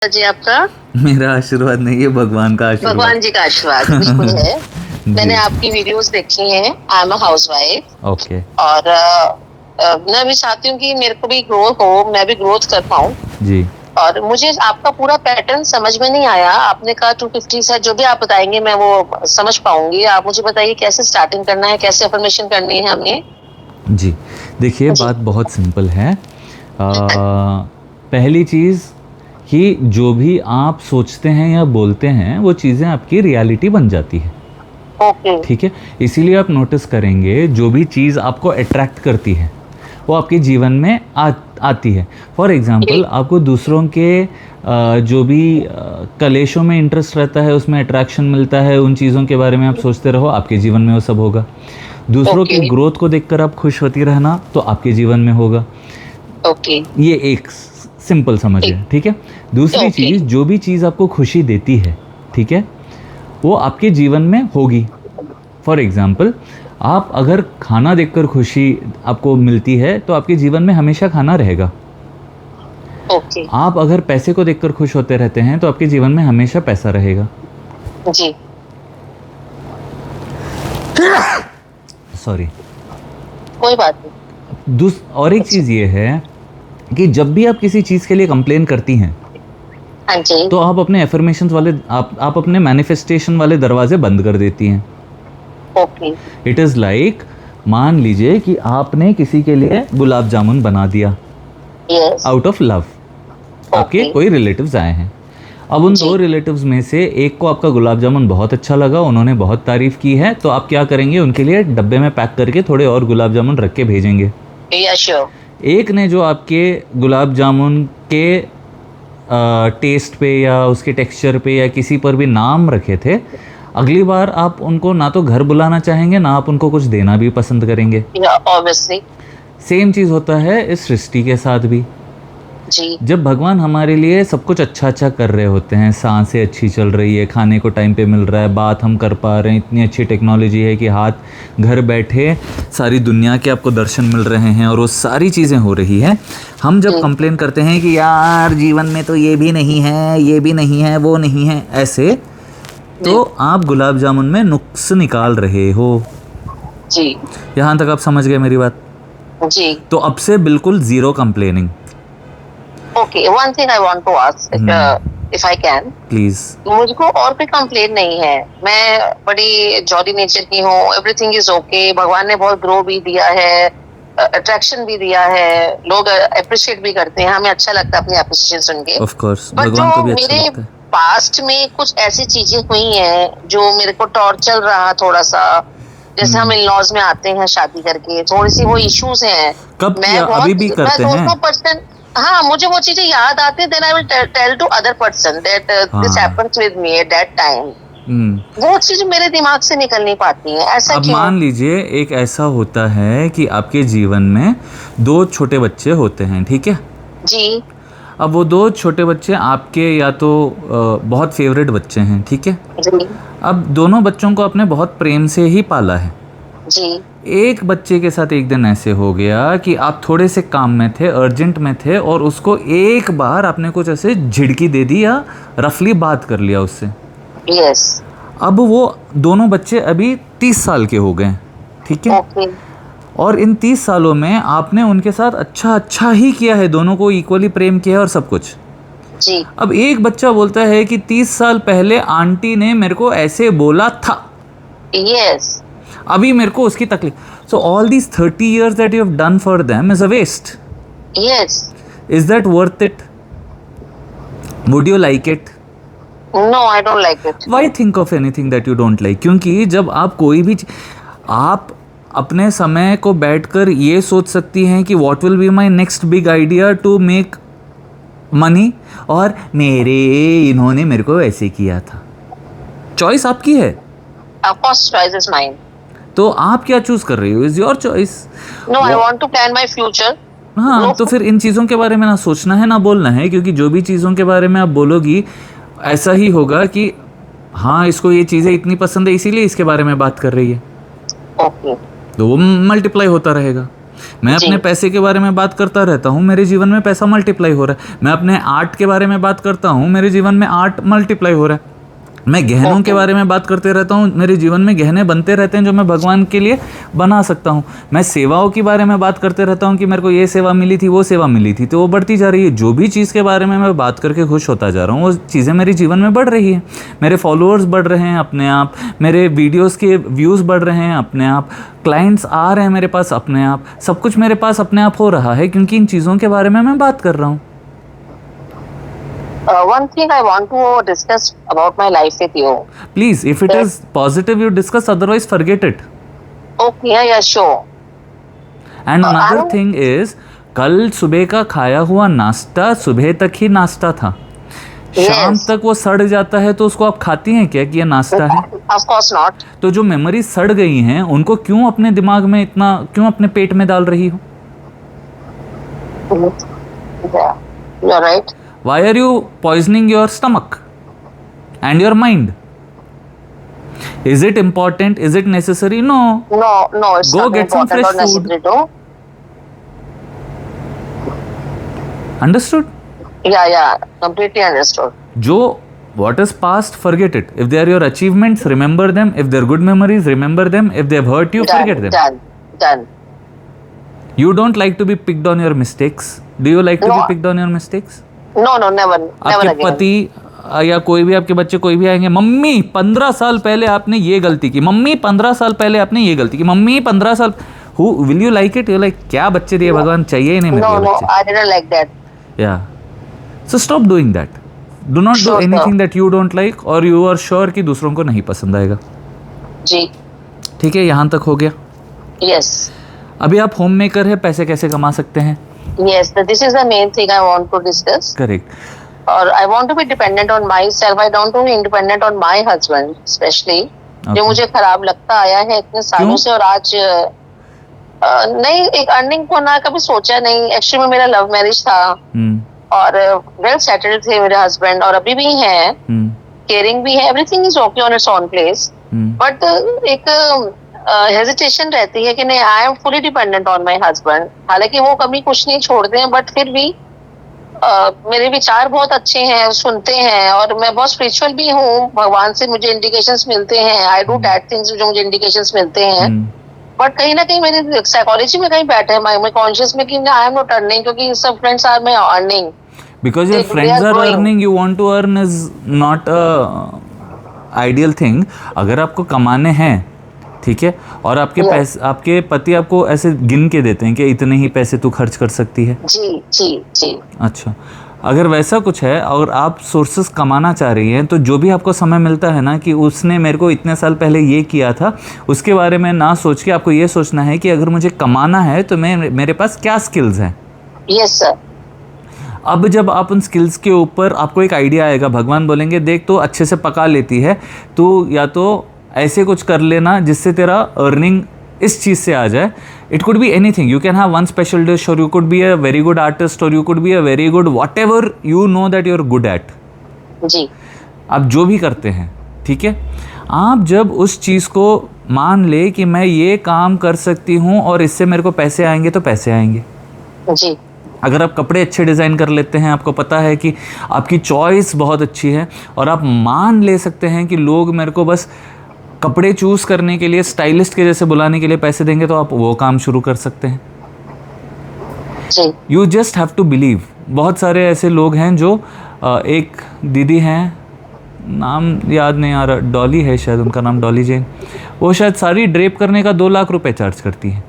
जी आपका। मेरा आशीर्वाद नहीं है, भगवान का आशीर्वाद। भगवान जी का आशीर्वाद बिल्कुल है। मैंने आपकी वीडियोस देखी हैं। I am a housewife. Okay और मैं भी चाहती हूँ कि मेरे को भी ग्रोथ हो, मैं भी ग्रोथ कर पाऊँ। जी। और मुझे आपका पूरा पैटर्न समझ में नहीं आया। आपने कहा 250 से जो भी आप बताएंगे मैं वो समझ पाऊंगी। आप मुझे बताइए कैसे स्टार्टिंग करना है, कैसे अफर्मेशन करनी है हमें। जी देखिए, जी। बात बहुत सिंपल है। पहली चीज़ कि जो भी आप सोचते हैं या बोलते हैं वो चीज़ें आपकी रियलिटी बन जाती है। ओके। ठीक है, इसीलिए आप नोटिस करेंगे जो भी चीज़ आपको अट्रैक्ट करती है वो आपके जीवन में आती है। फॉर एग्ज़ाम्पल, आपको दूसरों के जो भी कलेशों में इंटरेस्ट रहता है, उसमें अट्रैक्शन मिलता है, उन चीज़ों के बारे में आप सोचते रहो, आपके जीवन में वो सब होगा। दूसरों के ओके। ग्रोथ को देखकर आप खुश होती रहना, तो आपके जीवन में होगा। ओके। ये एक सिंपल समझ है, ठीक है। दूसरी ओके। चीज़, जो भी चीज़ आपको खुशी देती है, ठीक है, वो आपके जीवन में होगी। फॉर एग्ज़ाम्पल, आप अगर खाना देखकर खुशी आपको मिलती है तो आपके जीवन में हमेशा खाना रहेगा। ओके। आप अगर पैसे को देखकर खुश होते रहते हैं तो आपके जीवन में हमेशा पैसा रहेगा। जी। सॉरी। कोई बात नहीं। और एक चीज़ ये है कि जब भी आप किसी चीज़ के लिए कंप्लेन करती हैं हाँ जी। तो आप अपने एफर्मेशंस वाले आप अपने मैनिफेस्टेशन वाले दरवाजे बंद कर देती हैं। ओके। इट इज़ लाइक, मान लीजिए कि आपने किसी के लिए गुलाब जामुन बना दिया यस। Out of love. आपके ओके। कोई रिलेटिव्स आए हैं, अब उन दो रिलेटिव्स में से एक को आपका गुलाब जामुन बहुत अच्छा लगा, उन्होंने बहुत तारीफ़ की है, तो आप क्या करेंगे, उनके लिए डब्बे में पैक करके थोड़े और गुलाब जामुन रख के भेजेंगे। या श्योर। एक ने जो आपके गुलाब जामुन के टेस्ट पे या उसके टेक्सचर पे या किसी पर भी नाम रखे थे, अगली बार आप उनको ना तो घर बुलाना चाहेंगे, ना आप उनको कुछ देना भी पसंद करेंगे। ऑब्वियसली। सेम चीज़ होता है इस सृष्टि के साथ भी। जी। जब भगवान हमारे लिए सब कुछ अच्छा अच्छा कर रहे होते हैं, सांसें अच्छी चल रही है, खाने को टाइम पे मिल रहा है, बात हम कर पा रहे हैं, इतनी अच्छी टेक्नोलॉजी है कि हाथ घर बैठे सारी दुनिया के आपको दर्शन मिल रहे हैं और वो सारी चीज़ें हो रही है, हम जब कंप्लेन करते हैं कि यार जीवन में तो ये भी नहीं है, ये भी नहीं है, वो नहीं है, ऐसे, तो आप गुलाब जामुन में नुक्स निकाल रहे हो। जी। यहाँ तक आप समझ गए मेरी बात? जी। तो अब से बिल्कुल zero complaining. Okay, one thing I want to ask if I can. Please. मुझको और कोई कंप्लेन नहीं है। मैं बड़ी जॉली नेचर की हूँ। Everything is okay. भगवान ने बहुत ग्रो भी दिया है, अट्रैक्शन भी दिया है, लोग अप्रिशिएट भी करते हैं, हमें अच्छा लगता है अपनी अप्रिशिएशन सुन के। ऑफ कोर्स, बट भगवान जो को भी अच्छा मेरे लगता है। पास्ट में कुछ ऐसी चीजें हुई हैं जो मेरे को टॉर्चर रहा थोड़ा सा। जैसे हम इन लॉज में आते हैं शादी करके, थोड़ी सी वो इश्यूज हैं। कब किया? मैं अभी भी मैं करते हैं? 200%। हाँ, मुझे वो चीजें याद आती है। Then I will tell to other person that this हाँ। Happens with me at that time. वो चीज मेरे दिमाग से निकल नहीं पाती है, ऐसा अब क्यों? मान लीजिए एक ऐसा होता है कि आपके जीवन में दो छोटे बच्चे होते हैं, ठीक है। जी। अब वो दो छोटे बच्चे आपके या तो बहुत फेवरेट बच्चे हैं, ठीक है। जी। अब दोनों बच्चों को आपने बहुत प्रेम से ही पाला है। जी। एक बच्चे के साथ एक दिन ऐसे हो गया कि आप थोड़े से काम में थे, अर्जेंट में थे, और उसको एक बार आपने कुछ ऐसे झिड़की दे दी या रफली बात कर लिया उससे। यस। अब वो दोनों बच्चे अभी 30 साल के हो गए, ठीक है। ओके। और इन 30 सालों में आपने उनके साथ अच्छा अच्छा ही किया है, दोनों को इक्वली प्रेम किया है और सब कुछ। जी। अब एक बच्चा बोलता है कि 30 साल पहले आंटी ने मेरे को ऐसे बोला था, यस। अभी मेरे को उसकी तकलीफ। So all these 30 years that you have done for them is a waste. Yes. Is that worth it? Would you like it? No, I don't like it. Why think of anything that you don't like? क्योंकि जब आप कोई भी आप अपने समय को बैठकर ये सोच सकती हैं कि what will be my next big idea to make money, और इन्होंने मेरे को ऐसे किया था। चॉइस आपकी है। First choice is mine. तो आप क्या चूज कर रही हो is your choice. No, I want to plan my future. हाँ, तो फिर इन चीज़ों के बारे में ना सोचना है ना बोलना है, क्योंकि जो भी चीज़ों के बारे में आप बोलोगी ऐसा ही होगा कि हाँ इसको ये चीज़ें इतनी पसंद है इसीलिए इसके बारे में बात कर रही है, ओके। तो वो मल्टीप्लाई होता रहेगा। मैं जी। अपने पैसे के बारे में बात करता रहता हूँ, मेरे जीवन में पैसा मल्टीप्लाई हो रहा है। मैं अपने आर्ट के बारे में बात करता हूँ, मेरे जीवन में आर्ट मल्टीप्लाई हो रहा है। मैं गहनों के ओके। बारे में बात करते रहता हूँ, मेरे जीवन में गहने बनते रहते हैं जो मैं भगवान के लिए बना सकता हूँ। मैं सेवाओं के बारे में बात करते रहता हूँ कि मेरे को ये सेवा मिली थी, वो सेवा मिली थी, तो वो बढ़ती जा रही है। जो भी चीज़ के बारे में मैं बात करके खुश होता जा रहा हूँ, वो चीज़ें मेरे जीवन में बढ़ रही है। मेरे फॉलोअर्स बढ़ रहे हैं अपने आप, मेरे वीडियोज़ के व्यूज़ बढ़ रहे हैं अपने आप, क्लाइंट्स आ रहे हैं मेरे पास अपने आप, सब कुछ मेरे पास अपने आप हो रहा है क्योंकि इन चीज़ों के बारे में मैं बात कर रहा हूँ। One thing I want to discuss about my life with you. Please, if it is positive, you discuss, otherwise forget it. Okay, yeah, sure. And another I- thing is, कल सुबह का खाया हुआ नाश्ता सुबह तक ही नाश्ता था, शाम Yes. तक वो सड़ जाता है, तो उसको आप खाती हैं क्या कि ये नाश्ता है? Of course not. तो जो मेमोरी सड़ गई हैं उनको क्यों अपने दिमाग में इतना, क्यों अपने पेट में डाल रही हो? Yeah, you're right. Why are you poisoning your stomach and your mind? Is it important? Is it necessary? No. No, no, it's Go not get some important or fresh food. necessary to. Understood? Yeah, completely understood. जो what is past, forget it. If they are your achievements, remember them. If they're good memories, remember them. If they have hurt you, forget them. Done. You don't like to be picked on your mistakes. Do you like to be No. picked on your mistakes? No, never आपके again. पति या कोई भी आपके बच्चे कोई भी आएंगे, मम्मी 15 साल पहले आपने ये गलती की, मम्मी 15 साल पहले आपने ये गलती की, मम्मी 15 साल, who will you like it? You like, क्या बच्चे दिए भगवान, चाहिए ही नहीं मेरे No, को बच्चे. I didn't like that. Yeah. So stop doing that. Do not do Sure, anything that you don't like or you are sure कि दूसरों को नहीं पसंद आएगा. जी. ठीक है, यहाँ तक हो गया. Yes. अभी आप होम मेकर है, पैसे कैसे कमा सकते हैं? Yes, this is the main thing I want to discuss. Correct. Or I want to be dependent on myself. I don't want to be independent on my husband, especially. जो मुझे खराब लगता आया है इतने सालों से, और आज नहीं, एक अर्निंग को ना कभी सोचा नहीं. एक्चुअली में मेरा लव मैरिज था और वेल सेटल्ड थे मेरे हस्बैंड, और अभी भी हैं, केयरिंग भी है, everything is okay on its own place. But एक हेजिटेशन रहती है कि नहीं, I am fully dependent on my husband. हालांकि वो कभी कुछ नहीं छोड़ते हैं, बट फिर भी मेरे विचार बहुत अच्छे हैं, सुनते हैं, और मैं बहुत स्पिरिचुअल भी हूँ. भगवान से मुझे इंडिकेशंस मिलते हैं. आई डू दैट थिंग्स जो मुझे इंडिकेशंस मिलते हैं. बट कहीं ना कहीं मेरी साइकोलॉजी में कहीं बैठे हैं, माय कॉन्शियस में, कि आई एम नॉट अर्निंग, क्योंकि सब friends are my earning. Because your friends are earning, you want to earn is not a ideal thing. अगर आपको कमाने हैं, ठीक है, और आपके पैसे, आपके पति आपको ऐसे गिन के देते हैं कि इतने ही पैसे तू खर्च कर सकती है. जी जी जी. अच्छा, अगर वैसा कुछ है और आप सोर्सेस कमाना चाह रही हैं, तो जो भी आपको समय मिलता है ना कि उसने मेरे को इतने साल पहले ये किया था, उसके बारे में ना सोच के आपको ये सोचना है कि अगर मुझे कमाना है तो मेरे पास क्या स्किल्स हैं. Yes sir. अब जब आप उन स्किल्स के ऊपर, आपको एक आइडिया आएगा, भगवान बोलेंगे देख तो अच्छे से पका लेती है, तो या तो ऐसे कुछ कर लेना जिससे तेरा अर्निंग इस चीज़ से आ जाए. It could be anything. You can have one special dish, और you could be a very good artist, और you could be a very good whatever you know that you are good at. जी. आप जो भी करते हैं, ठीक है, आप जब उस चीज़ को मान ले कि मैं ये काम कर सकती हूँ और इससे मेरे को पैसे आएंगे, तो पैसे आएंगे. जी. अगर आप कपड़े अच्छे डिज़ाइन कर लेते हैं, आपको पता है कि आपकी चॉइस बहुत अच्छी है, और आप मान ले सकते हैं कि लोग मेरे को बस कपड़े चूज़ करने के लिए स्टाइलिस्ट के जैसे बुलाने के लिए पैसे देंगे, तो आप वो काम शुरू कर सकते हैं. जी. You just have to believe. बहुत सारे ऐसे लोग हैं जो एक दीदी हैं, नाम याद नहीं आ रहा, डॉली है शायद उनका नाम, डॉली जैन. वो शायद साड़ी ड्रेप करने का 2 लाख रुपए चार्ज करती हैं.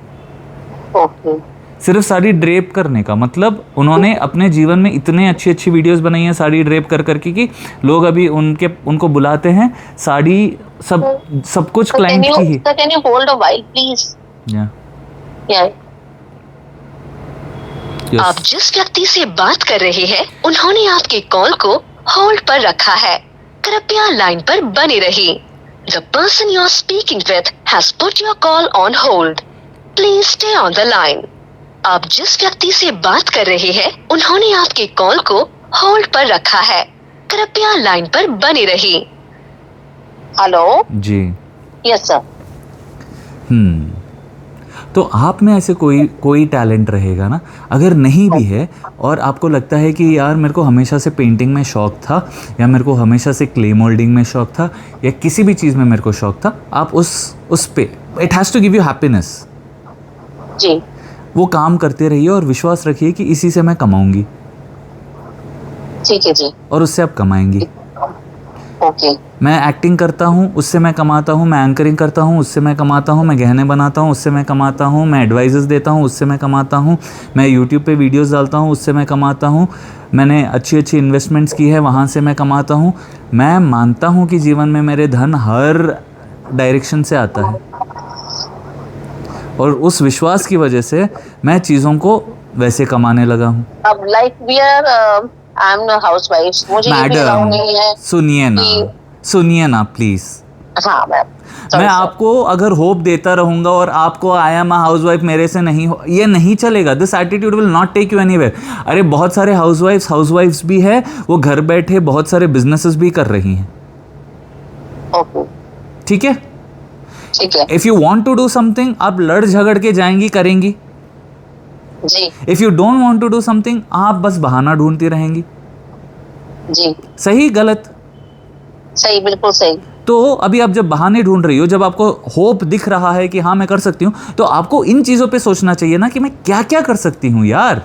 ओके. सिर्फ साड़ी ड्रेप करने का. मतलब उन्होंने अपने जीवन में इतने अच्छी अच्छी वीडियोस बनाई हैं साड़ी ड्रेप कर करके कि लोग अभी उनको बुलाते हैं. साड़ी सब कुछ क्लाइंट की ही. Can you hold a while please? Yeah. आप जिस व्यक्ति से बात कर रहे हैं, उन्होंने आपके कॉल को होल्ड पर रखा है. कृपया लाइन पर बने रहिए. The person you are speaking with has put your call on hold. Please stay on the line. आप जिस व्यक्ति से बात कर रहे हैं, उन्होंने आपके कॉल को होल्ड पर रखा है. कृपया लाइन पर बने रहिए. हेलो. जी. Yes sir. तो आप में ऐसे कोई टैलेंट रहेगा ना, अगर नहीं भी है और आपको लगता है कि यार मेरे को हमेशा से पेंटिंग में शौक़ था, या मेरे को हमेशा से क्ले मोल्डिंग में शौक़ था, या किसी भी चीज़ में मेरे को शौक़ था, आप उस पे it has to give you happiness जी वो काम करते रहिए और विश्वास रखिए कि इसी से मैं कमाऊंगी, ठीक है जी, और उससे आप कमाएंगी। ओके मैं एक्टिंग करता हूँ उससे मैं कमाता हूँ, मैं एंकरिंग करता हूँ उससे मैं कमाता हूँ, मैं गहने बनाता हूँ उससे मैं कमाता हूँ, मैं एडवाइजेस देता हूँ उससे मैं कमाता हूँ, मैं यूट्यूब पे वीडियोस डालता हूँ उससे मैं कमाता हूँ, मैंने अच्छी अच्छी इन्वेस्टमेंट्स की है वहाँ से मैं कमाता हूँ। मैं मानता हूँ कि जीवन में मेरे धन हर डायरेक्शन से आता है, और उस विश्वास की वजह से मैं चीज़ों को वैसे कमाने लगा हूँ। अब like we are I am housewife, मुझे ये भी अलाउ नहीं है मैडम सुनिए ना प्लीज़। हाँ मैम, मैं आपको अगर होप देता रहूंगा और आपको आई एम हाउस वाइफ मेरे से नहीं हो, ये नहीं चलेगा। This attitude will not take you anywhere. अरे बहुत सारे हाउसवाइफ्स भी है, वो घर बैठे बहुत सारे बिजनेसेस भी कर रही हैं। ओके ठीक है, ठीक है if you want to do something, आप लड़ झगड़ के जाएंगी करेंगी। जी if you don't want to do something, आप बस बहाना ढूंढती रहेंगी। जी, सही गलत? सही, बिल्कुल सही। तो अभी आप जब बहाने ढूंढ रही हो, जब आपको होप दिख रहा है कि हाँ मैं कर सकती हूँ, तो आपको इन चीज़ों पे सोचना चाहिए ना कि मैं क्या क्या कर सकती हूँ यार।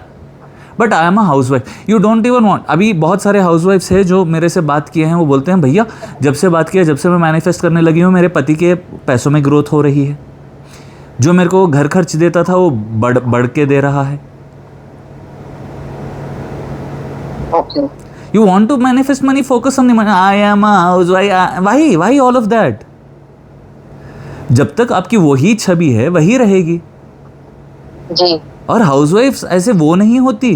But I am a house wife, you don't even want. अभी बहुत सारे हाउस वाइफ्स हैं जो मेरे से बात किए हैं, वो बोलते हैं भैया जब से बात किया, जब से मैं मैनिफेस्ट करने लगी हूँ, मेरे पति के पैसों में ग्रोथ हो रही है, जो मेरे को घर खर्च देता था वो बढ़ के दे रहा है। Okay You want to manifest money, focus on the money. I am a housewife. Why all of that? जब तक आपकी वही छवि है वही रहेगी। जी, और हाउसवाइफ्स ऐसे वो नहीं होती।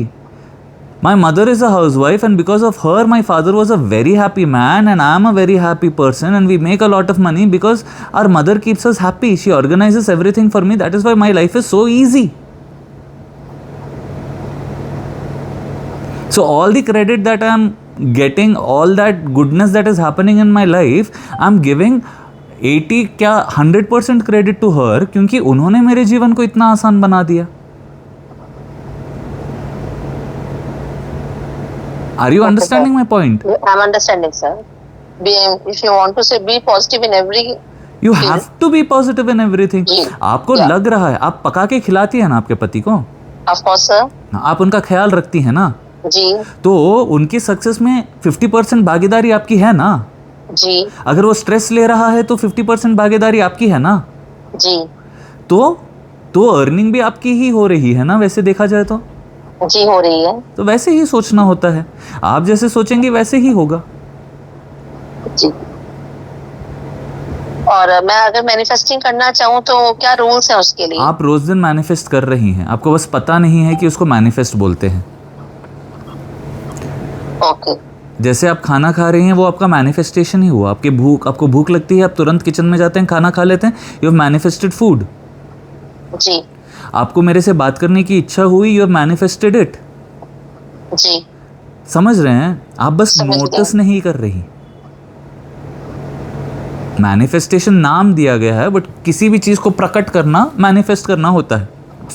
My mother is a housewife and because of her my father was a very happy man and I am a very happy person and we make a lot of money because our mother keeps us happy. She organizes everything for me. That is why my life is so easy. So all the credit that I am getting, all that goodness that is happening in my life, I am giving 80 क्या 100% credit to her, क्योंकि उन्होंने मेरे जीवन को इतना आसान बना दिया। Are you understanding my point? I'm understanding, sir. If you want to say be positive in every, You have to be positive in everything. जी, आपको लग रहा है, आप पका के खिलाती है ना आपके पति को, of course, sir. आप उनका ख्याल रखती है ना, जी तो उनकी सक्सेस में 50% भागीदारी आपकी है ना। जी अगर वो स्ट्रेस ले रहा है तो 50% भागीदारी आपकी है ना। जी तो अर्निंग भी आपकी ही हो रही है ना, वैसे देखा जाए तो। जी हो रही है। तो वैसे ही सोचना होता है, आप जैसे सोचेंगे वैसे ही होगा। जी, और मैं अगर मैनिफेस्टिंग करना चाहूँ तो क्या रूल्स हैं उसके लिए? आप रोज दिन मैनिफेस्ट कर रही हैं, आपको बस पता नहीं है कि उसको मैनिफेस्ट बोलते हैं। ओके जैसे आप खाना खा रही हैं, वो आपका मैनिफेस्टेशन ही हुआ। आपको भूख लगती है, आप तुरंत किचन में जाते हैं, खाना खा लेते हैं, यू हैव मैनिफेस्टेड फूड। जी आपको मेरे से बात करने की इच्छा हुई, यू हैव मैनिफेस्टेड इट। जी, समझ रहे हैं? आप बस समझ गया। नोटिस नहीं कर रही। मैनिफेस्टेशन नाम दिया गया है, बट किसी भी चीज को प्रकट करना, मैनिफेस्ट करना होता है।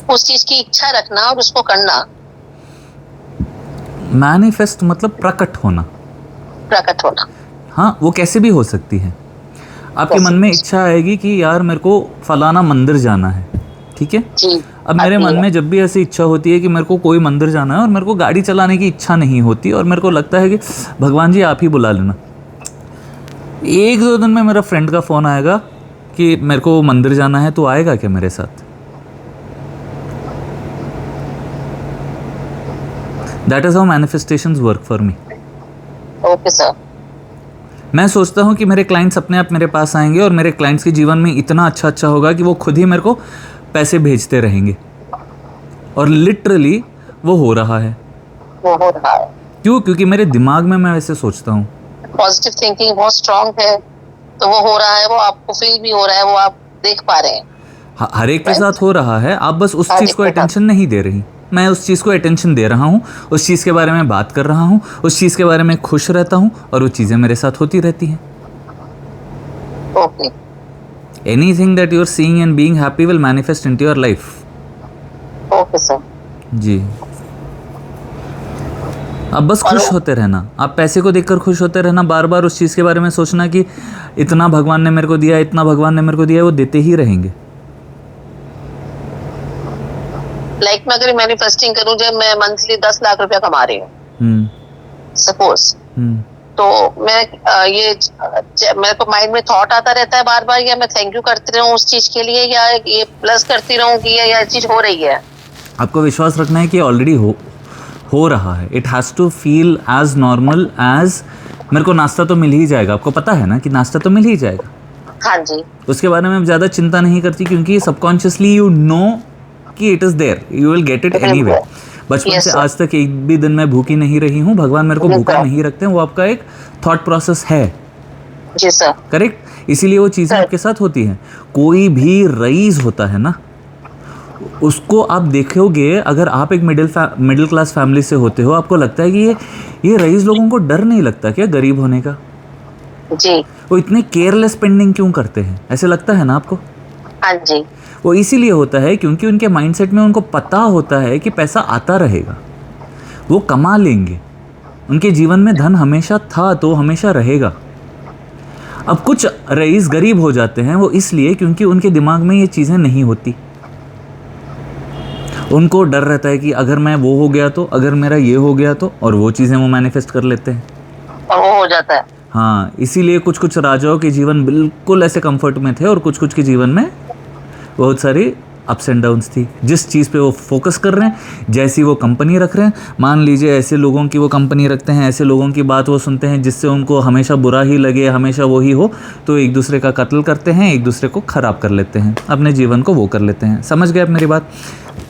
उस चीज की इच्छा रखना और उसको करना। मैनिफेस्ट मतलब प्रकट होना। प्रकट होना। हाँ, वो कैसे भी हो सकती है। आपके मन में इच्छा आएगी कि यार मेरे को फलाना मंदिर जाना है, ठीक है। जी, अब मेरे मन में जब भी ऐसी इच्छा होती है कि मेरे को कोई मंदिर जाना है और मेरे को गाड़ी चलाने की इच्छा नहीं होती और मेरे को लगता है कि भगवान जी आप ही बुला लेना, 1-2 दिन में मेरा फ्रेंड का फ़ोन आएगा कि मेरे को मंदिर जाना है, तो आएगा क्या मेरे साथ? That is how manifestations work for me. Okay sir. मैं सोचता हूँ कि मेरे क्लाइंट्स अपने आप मेरे पास आएंगे और मेरे क्लाइंट्स के जीवन में इतना अच्छा होगा कि वो खुद ही मेरे को पैसे भेजते रहेंगे, और लिटरली वो हो रहा है। वो हो रहा है। क्यों? क्योंकि मेरे दिमाग में मैं वैसे सोचता हूँ। पॉजिटिव थिंकिंग बहुत स्ट्रांग है, तो वो हो रहा है, वो आपको फील भी हो रहा है, वो आप देख पा रहे हैं। हर एक के साथ हो रहा है, आप बस उस हर चीज़ एक को के साथ। अटेंशन नहीं दे रही। मैं उस चीज़ को अटेंशन दे रहा हूँ, उस चीज़ के बारे में बात कर रहा हूँ, उस चीज़ के बारे में खुश रहता हूँ, और वो चीज़ें मेरे साथ होती रहती हैं। Okay anything that you are seeing and being happy will manifest into your life. Okay sir. जी, अब बस खुश होते रहना, आप पैसे को देखकर खुश होते रहना, बार बार उस चीज़ के बारे में सोचना कि इतना भगवान ने मेरे को दिया, इतना भगवान ने मेरे को दिया, वो देते ही रहेंगे। लाइक मैं अगर मैनिफेस्टिंग करूं, जब मैं मंथली 10 लाख रुपया कमा रही हूँ सपोज, तो मैं मेरे को माइंड में थॉट आता रहता है बार बार, या मैं थैंक यू करती रहूं उस चीज के लिए, या ये प्लस करती रहूं कि ये चीज हो रही है। आपको विश्वास रखना है कि ऑलरेडी हो रहा है। It has to feel as normal as मेरे को नाश्ता तो मिल ही जाएगा। आपको पता है ना कि नाश्ता तो मिल ही जाएगा। हाँ जी। उसके बारे में ज़्यादा चिंता नहीं करती, क्योंकि सबकॉन्शियसली यू नो कि it is there, you will get it anyway. बचपन से आज तक एक भी दिन मैं भूखी नहीं रही हूँ, भगवान मेरे को भूखा नहीं रखते हैं, वो आपका एक थॉट प्रोसेस है। जी सर। करेक्ट, इसीलिए वो चीज़ें आपके साथ होती हैं। कोई भी रईस होता है ना, उसको आप देखोगे, अगर आप एक मिडिल क्लास फैमिली से होते हो, आपको लगता है कि ये रईस लोगों को डर नहीं लगता क्या गरीब होने का? जी। वो इतने केयरलेस स्पेंडिंग क्यों करते हैं, ऐसे लगता है ना आपको? हाँ जी। वो इसीलिए होता है क्योंकि उनके माइंडसेट में उनको पता होता है कि पैसा आता रहेगा, वो कमा लेंगे, उनके जीवन में धन हमेशा था तो हमेशा रहेगा। अब कुछ रईस गरीब हो जाते हैं, वो इसलिए क्योंकि उनके दिमाग में ये चीज़ें नहीं होती। उनको डर रहता है कि अगर मैं वो हो गया तो, अगर मेरा ये हो गया तो, और वो चीज़ें वो मैनिफेस्ट कर लेते हैं और वो हो जाता है। हाँ, इसीलिए कुछ कुछ राजाओं के जीवन बिल्कुल ऐसे कंफर्ट में थे और कुछ कुछ के जीवन में बहुत सारी अप्स एंड डाउन्स थी। जिस चीज़ पे वो फोकस कर रहे हैं, जैसी वो कंपनी रख रहे हैं, मान लीजिए ऐसे लोगों की वो कंपनी रखते हैं, ऐसे लोगों की बात वो सुनते हैं जिससे उनको हमेशा बुरा ही लगे, हमेशा वो ही हो, तो एक दूसरे का कत्ल करते हैं, एक दूसरे को ख़राब कर लेते हैं, अपने जीवन को वो कर लेते हैं। समझ गए आप मेरी बात?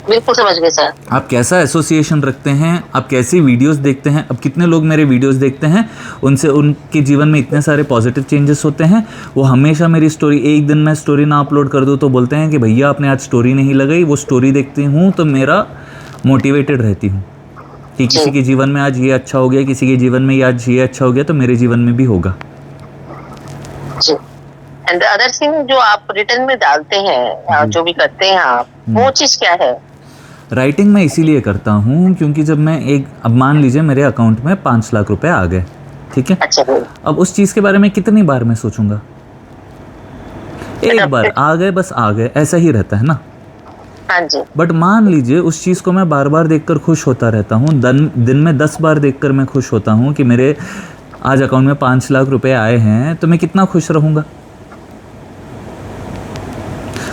बिल्कुल समझ गए सर। आप कैसा एसोसिएशन रखते हैं, आप कैसी वीडियोस देखते हैं। अब कितने लोग मेरे वीडियोस देखते हैं, उनसे उनके जीवन में इतने सारे पॉजिटिव चेंजेस होते हैं। वो हमेशा मेरी स्टोरी, एक दिन मैं स्टोरी ना अपलोड कर दूँ तो बोलते हैं कि भैया आपने आज स्टोरी नहीं लगाई। वो स्टोरी देखती हूँ तो मेरा मोटिवेटेड रहती हूँ कि किसी के जीवन में आज ये अच्छा हो गया, किसी के जीवन में आज ये अच्छा हो गया, तो मेरे जीवन में भी होगा। एंड अदर थिंग जो आप रिटर्न में डालते हैं, जो भी करते हैं आप, वो चीज़ क्या है? राइटिंग मैं इसीलिए करता हूँ क्योंकि जब मैं अब मान लीजिए मेरे अकाउंट में 5 लाख रुपए आ गए, ठीक है? अच्छा। अब उस चीज़ के बारे में कितनी बार मैं सोचूंगा? एक बार आ गए, बस आ गए, ऐसा ही रहता है ना। हाँ जी। बट मान लीजिए उस चीज़ को मैं बार बार देखकर खुश होता रहता हूँ, दिन में 10 बार देखकर मैं खुश होता हूँ कि मेरे आज अकाउंट में 5 लाख रुपए आए हैं, तो मैं कितना खुश रहूँगा।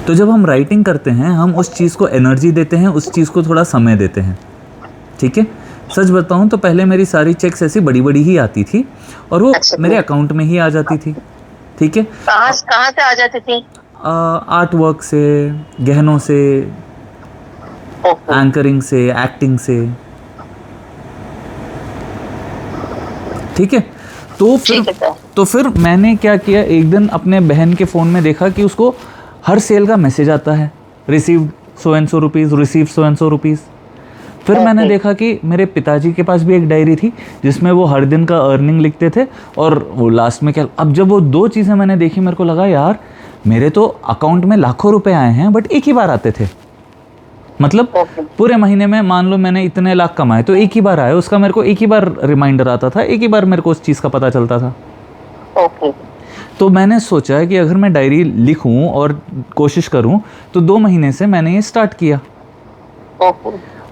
तो जब हम राइटिंग करते हैं, हम उस चीज़ को एनर्जी देते हैं, उस चीज़ को थोड़ा समय देते हैं, ठीक है? सच बताऊं तो पहले मेरी सारी चेक्स ऐसी बड़ी बड़ी ही आती थी और वो मेरे अकाउंट में ही आ जाती थी, ठीक है? कहाँ से आ जाती थी? आर्ट वर्क से, गहनों से, एंकरिंग से, एक्टिंग से, ठीक है? तो फिर मैंने क्या किया, एक दिन अपने बहन के फ़ोन में देखा कि उसको हर सेल का मैसेज आता है, received so and so rupees, received so and so rupees. फिर मैंने देखा कि मेरे पिताजी के पास भी एक डायरी थी जिसमें वो हर दिन का अर्निंग लिखते थे और वो लास्ट में क्या, अब जब वो दो चीज़ें मैंने देखी, मेरे को लगा यार मेरे तो अकाउंट में लाखों रुपए आए हैं बट एक ही बार आते थे। मतलब पूरे महीने में मान लो मैंने इतने लाख कमाए तो एक ही बार आए, उसका मेरे को एक ही बार रिमाइंडर आता था, एक ही बार मेरे को उस चीज़ का पता चलता था। तो मैंने सोचा कि अगर मैं डायरी लिखूं और कोशिश करूं तो 2 महीने से मैंने ये स्टार्ट किया।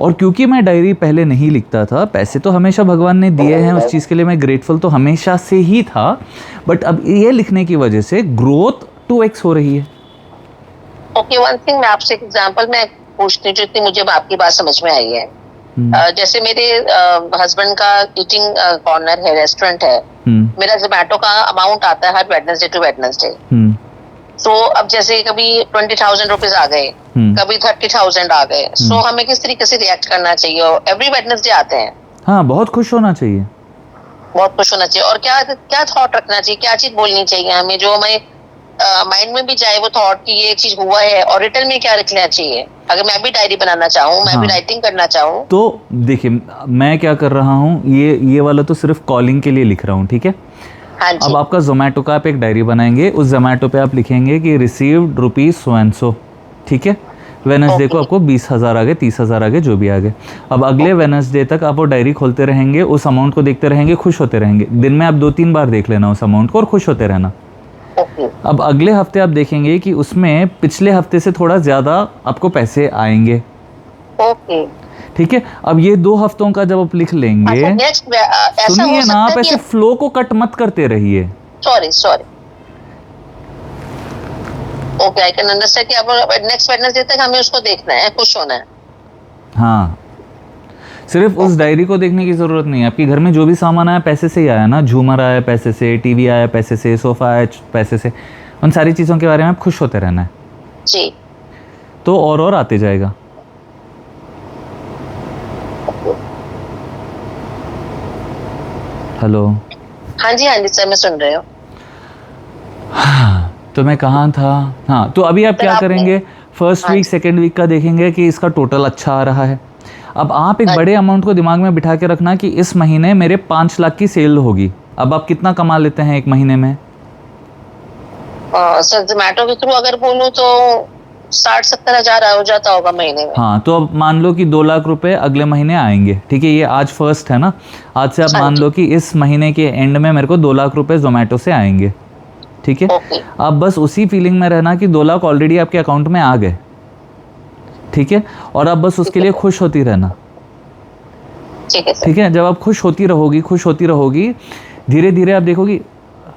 और क्योंकि मैं डायरी पहले नहीं लिखता था, पैसे तो हमेशा भगवान ने दिए हैं, उस चीज़ के लिए मैं ग्रेटफुल तो हमेशा से ही था, बट अब ये लिखने की वजह से ग्रोथ 2x हो रही है। ओके, वन थिंग मैं आपसे एक एग्जांपल मैं पूछती हूँ, जितनी मुझे आपकी बात समझ में आई है। जैसे मेरे हस्बैंड का ईटिंग कॉर्नर है, रेस्टोरेंट है, मेरा जोमेटो का अमाउंट आता है हर वेडनेसडे टू वेडनेसडे। सो अब जैसे कभी 20,000 रुपीज आ गए, कभी 30,000 आ गए, सो हमें किस तरीके से रिएक्ट करना चाहिए? एवरी वेडनेसडे आते हैं। हाँ, बहुत खुश होना चाहिए, बहुत खुश होना चाहिए। और क्या क्या थॉट रखना चाहिए, क्या चीज बोलनी चाहिए हमें जो हमें माइंड में भी जाए वो थॉट कि ये चीज हुआ है, और रिटर्न में क्या लिखना चाहिए? अगर मैं भी डायरी बनाना चाहूँ, मैं भी राइटिंग करना चाहूँ, तो देखिए मैं क्या कर रहा हूँ, ये वाला तो सिर्फ कॉलिंग के लिए लिख रहा हूँ, ठीक है? हाँ अब जी। आपका जोमेटो का आप एक डायरी बनाएंगे, उस जोमेटो पे आप लिखेंगे कि received rupees so and so, ठीक है। वेनसडे को Okay. आपको 20,000 आ गए, 30,000 आ गए, जो भी आ गए। अब अगले वेनसडे तक आप वो डायरी खोलते रहेंगे, उस अमाउंट को देखते रहेंगे, खुश होते रहेंगे। दिन में आप 2-3 बार देख लेना उस अमाउंट को और खुश होते रहना। ओके। अब अगले हफ्ते आप देखेंगे कि उसमें पिछले हफ्ते से थोड़ा ज़्यादा आपको पैसे आएंगे, ओके। ठीक है। अब ये 2 हफ्तों का जब आप लिख लेंगे, अच्छा, नेक्स्ट ऐसा सुनिए हो ना, सकता आप है ऐसे कि फ्लो को कट मत करते रहिए। Sorry okay, I can understand कि अब नेक्स्ट वेडनेसडे तक हमें उसको देखना है, खुश होना है। हाँ, सिर्फ उस डायरी को देखने की ज़रूरत नहीं है। आपके घर में जो भी सामान आया पैसे से ही आया ना, झूमर आया पैसे से, टीवी आया पैसे से, सोफ़ा आया पैसे से, उन सारी चीज़ों के बारे में आप खुश होते रहना है, जी। तो और आते जाएगा। हेलो। हाँ जी सर, मैं सुन रही हूँ। तो मैं कहाँ था? हाँ, तो अभी आप सर, क्या आपने- करेंगे, फर्स्ट हाँ वीक जी। सेकेंड वीक का देखेंगे कि इसका टोटल अच्छा आ रहा है। अब आप एक हाँ बड़े अमाउंट को दिमाग में बिठा के रखना कि इस महीने मेरे 5 लाख की सेल होगी। अब आप कितना कमा लेते हैं एक महीने में? सर जोमेटो के थ्रू अगर बोलूँ तो 60-70 हजार हो जाता होगा महीने में। हाँ, तो अब मान लो कि 2 लाख रुपए अगले महीने आएंगे, ठीक है। ये आज फर्स्ट है ना, आज से आप हाँ मान जी। लो कि इस महीने के एंड में मेरे को 2 लाख रुपए जोमेटो से आएंगे, ठीक है। ओके। आप बस उसी फीलिंग में रहना कि 2 लाख ऑलरेडी आपके अकाउंट में आ गए, ठीक है। और आप बस उसके लिए खुश होती रहना, ठीक है सर। ठीक है। जब आप खुश होती रहोगी, धीरे धीरे आप देखोगी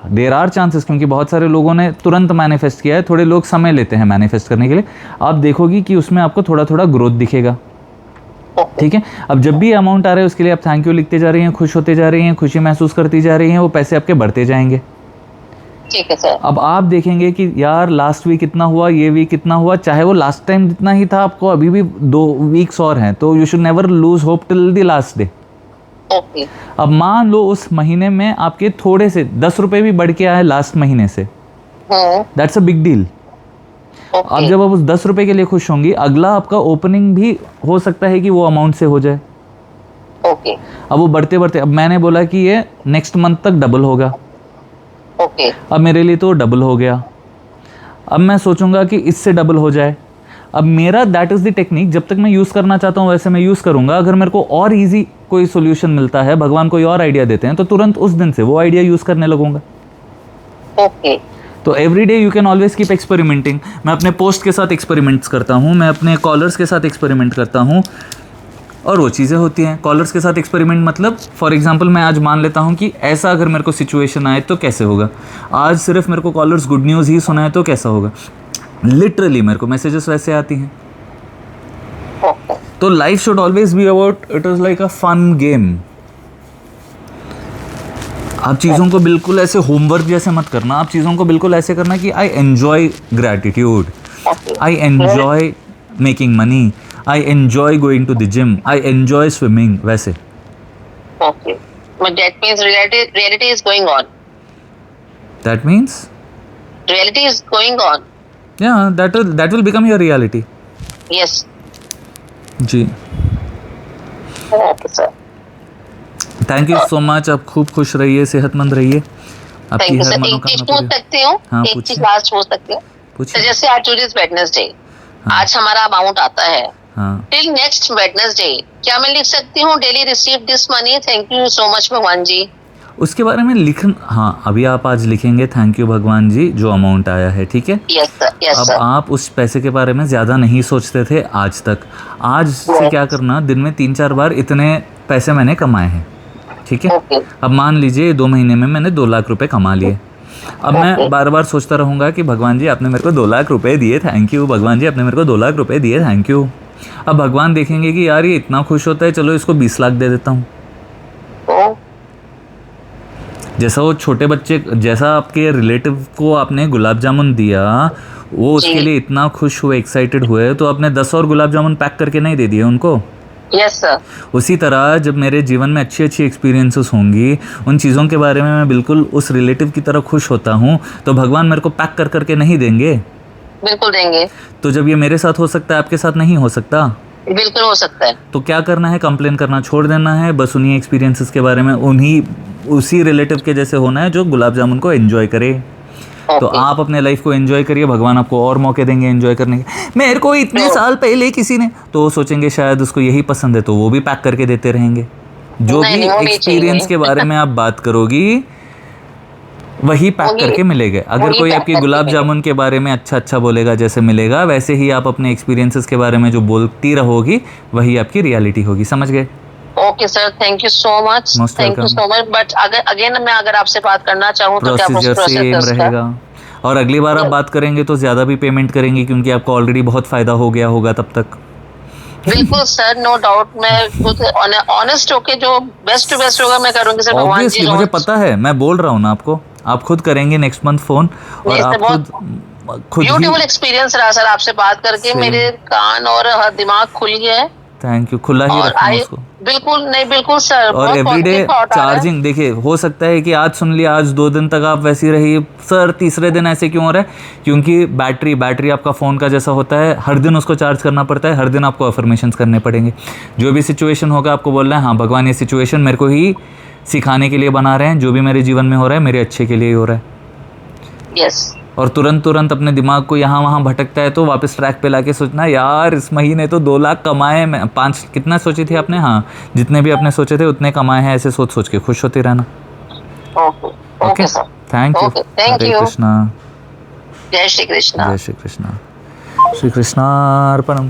देर आर चांसेस, क्योंकि बहुत सारे लोगों ने तुरंत मैनिफेस्ट किया है, थोड़े लोग समय लेते हैं मैनिफेस्ट करने के लिए। आप देखोगी कि उसमें आपको थोड़ा थोड़ा ग्रोथ दिखेगा, ओके। ठीक है। अब जब भी अमाउंट आ रहा है उसके लिए आप थैंक यू लिखते जा रही हैं, खुश होते जा रही हैं, खुशी महसूस करती जा रही हैं, वो पैसे आपके बढ़ते जाएंगे। ठीक है सर। अब आप देखेंगे कि यार लास्ट वीक इतना हुआ, ये वीक कितना हुआ, चाहे वो लास्ट टाइम जितना ही था, आपको अभी भी 2 वीक्स और हैं, तो you should never lose hope till the last day. Okay. अब मान लो उस महीने में आपके थोड़े से 10 रुपए भी बढ़ के आए लास्ट महीने से, दैट्स अ बिग डील। अब ओके। जब आप उस 10 रुपए के लिए खुश होंगी, अगला आपका ओपनिंग भी हो सकता है कि वो अमाउंट से हो जाए। ओके। अब वो बढ़ते बढ़ते, अब मैंने बोला कि ये नेक्स्ट मंथ तक डबल होगा, ओके। अब मेरे लिए तो डबल हो गया। अब मैं सोचूंगा कि इससे डबल हो जाए। अब मेरा दैट इज़ द टेक्निक, जब तक मैं यूज़ करना चाहता हूँ वैसे मैं यूज़ करूँगा। अगर मेरे को और इजी कोई सोल्यूशन मिलता है, भगवान कोई और आइडिया देते हैं, तो तुरंत उस दिन से वो आइडिया यूज़ करने लगूंगा। ओके। तो every day you can always keep experimenting. मैं अपने पोस्ट के साथ एक्सपेरिमेंट्स करता हूँ, मैं अपने कॉलर्स के साथ एक्सपेरिमेंट करता हूँ, और वो चीज़ें होती हैं। कॉलर्स के साथ एक्सपेरिमेंट मतलब फॉर एग्जांपल मैं आज मान लेता हूँ कि ऐसा अगर मेरे को सिचुएशन आए तो कैसे होगा। आज सिर्फ मेरे को कॉलर्स गुड न्यूज़ ही सुनाए तो कैसा होगा। लिटरली मेरे को मैसेजेस वैसे आती हैं। ओके। तो life should always be about, it is like a fun game. आप चीज़ों को बिल्कुल ऐसे होमवर्क जैसे मत करना, आप चीज़ों को बिल्कुल ऐसे करना कि I enjoy gratitude, okay. I enjoy making money, I enjoy going to the gym, I enjoy swimming, वैसे। Okay. But that means reality is going on. That means, Reality is going on. yeah, that will become your reality। Yes. जी, okay sir. Thank you so much. आप खूब खुश रहिए, सेहतमंद रहिए, आपकी thank you her sir. एक चीज मनोकामना पूछ पूरी। सकती हूँ? हाँ, एक पूछिए। चीज लास्ट पूछ सकती हूँ? तो पूछिए। जैसे आज टुडेज वेडनेसडे, आज हमारा अमाउंट आता है, हाँ, टिल नेक्स्ट वेडनेसडे क्या मैं लिख सकती हूँ daily receive this money, thank you so much भगवान जी? उसके बारे में लिखना। हाँ, अभी आप आज लिखेंगे थैंक यू भगवान जी जो अमाउंट आया है, ठीक है। Yes sir. यस अब सर। आप उस पैसे के बारे में ज़्यादा नहीं सोचते थे आज तक। आज से क्या करना, दिन में 3-4 बार इतने पैसे मैंने कमाए हैं, ठीक है। ओके। अब मान लीजिए 2 महीने में मैंने 2 लाख रुपए कमा लिए। अब मैं बार बार सोचता रहूँगा कि भगवान जी आपने मेरे को 2 लाख रुपए दिए, थैंक यू। भगवान जी आपने मेरे को 2 लाख रुपए दिए, थैंक यू। अब भगवान देखेंगे कि यार ये इतना खुश होता है, चलो इसको 20 लाख दे देता हूँ। तो जैसा वो छोटे बच्चे, जैसा आपके रिलेटिव को आपने गुलाब जामुन दिया, वो उसके जी। लिए इतना खुश हुए, एक्साइटेड हुए, तो आपने 10 और गुलाब जामुन पैक करके नहीं दे दिए उनको। Yes sir. उसी तरह जब मेरे जीवन में अच्छी अच्छी एक्सपीरियंसेस होंगी, उन चीज़ों के बारे में मैं बिल्कुल उस रिलेटिव की तरह खुश होता हूँ, तो भगवान मेरे को पैक कर करके नहीं देंगे। बिल्कुल देंगे। तो जब ये मेरे साथ हो सकता है, आपके साथ नहीं हो सकता। बिल्कुल हो सकता है। तो क्या करना है, कंप्लेन करना छोड़ देना है, बस उन्हीं एक्सपीरियंसेस के बारे में उसी रिलेटिव के जैसे होना है जो गुलाब जामुन को एंजॉय करे। तो ओके। आप अपने लाइफ को एंजॉय करिए, भगवान आपको और मौके देंगे एंजॉय करने के। मेरे को इतने साल पहले किसी ने, तो सोचेंगे शायद उसको यही पसंद है, तो वो भी पैक करके देते रहेंगे। जो नहीं, भी नहीं, वो नहीं एक्सपीरियंस चाहिए। के बारे में आप बात करोगी वही पैक वही- करके मिलेगा। अगर वही कोई पैक आपकी करके गुलाब मिलेगा। जामुन के बारे में अच्छा अच्छा बोलेगा जैसे मिलेगा, वैसे ही आप अपने एक्सपीरियंसेस के बारे में जो बोलती रहोगी वही आपकी रियलिटी होगी। समझ गए? Okay sir, thank you so much. Most thank you welcome. So much. But अगर अगेन मैं अगर आपसे बात करना चाहूँ तो क्या प्रोसीजर प्रोसेस है सेम उसका? रहेगा, और अगली बार आप Yes. बात करेंगे तो ज़्यादा भी पेमेंट करेंगे क्योंकि आपको ऑलरेडी बहुत फ़ायदा हो गया होगा तब तक। बिल्कुल सर, नो डाउट। मैं खुद ऑनेस्ट होके जो बेस्ट टू बेस्ट होगा मैं करूंगी सर। भगवान जी ऑब्वियसली मुझे पता है, मैं बोल रहा हूँ ना आपको, आप खुद करेंगे नेक्स्ट मंथ फ़ोन, और नहीं, आप इससे खुद ही। ब्यूटीफुल एक्सपीरियंस रहा सर आपसे बात करके। Same. मेरे कान और दिमाग खुल गया है। थैंक यू, खुला ही और रखना आई उसको। बिल्कुल नहीं, बिल्कुल सर, और बहुत एवरीडे पॉजिटिव थॉट आ रहा है। चार्जिंग, देखिए हो सकता है कि आज सुन लिया, आज 2 दिन तक आप वैसी रही, सर तीसरे दिन ऐसे क्यों हो रहा है? क्योंकि बैटरी आपका फ़ोन का जैसा होता है, हर दिन उसको चार्ज करना पड़ता है, हर दिन आपको अफर्मेशंस करने पड़ेंगे। जो भी सिचुएशन होगा आपको बोलना है हाँ भगवान ये सिचुएशन मेरे को ही सिखाने के लिए बना रहे हैं, जो भी मेरे जीवन में हो रहा है मेरे अच्छे के लिए ही हो रहा है। यस। और तुरंत अपने दिमाग को यहाँ वहाँ भटकता है तो वापस ट्रैक पे लाके सोचना यार इस महीने तो 2 लाख कमाए, मैं 5 कितना सोची थी आपने, हाँ जितने भी आपने सोचे थे उतने कमाए हैं, ऐसे सोच के खुश होते रहना। Okay okay sir. Thank you. Okay, thank Hare you. Krishna. जय श्री कृष्णा। जय श्री कृष्णा। श्री कृष्णा अर्पणम।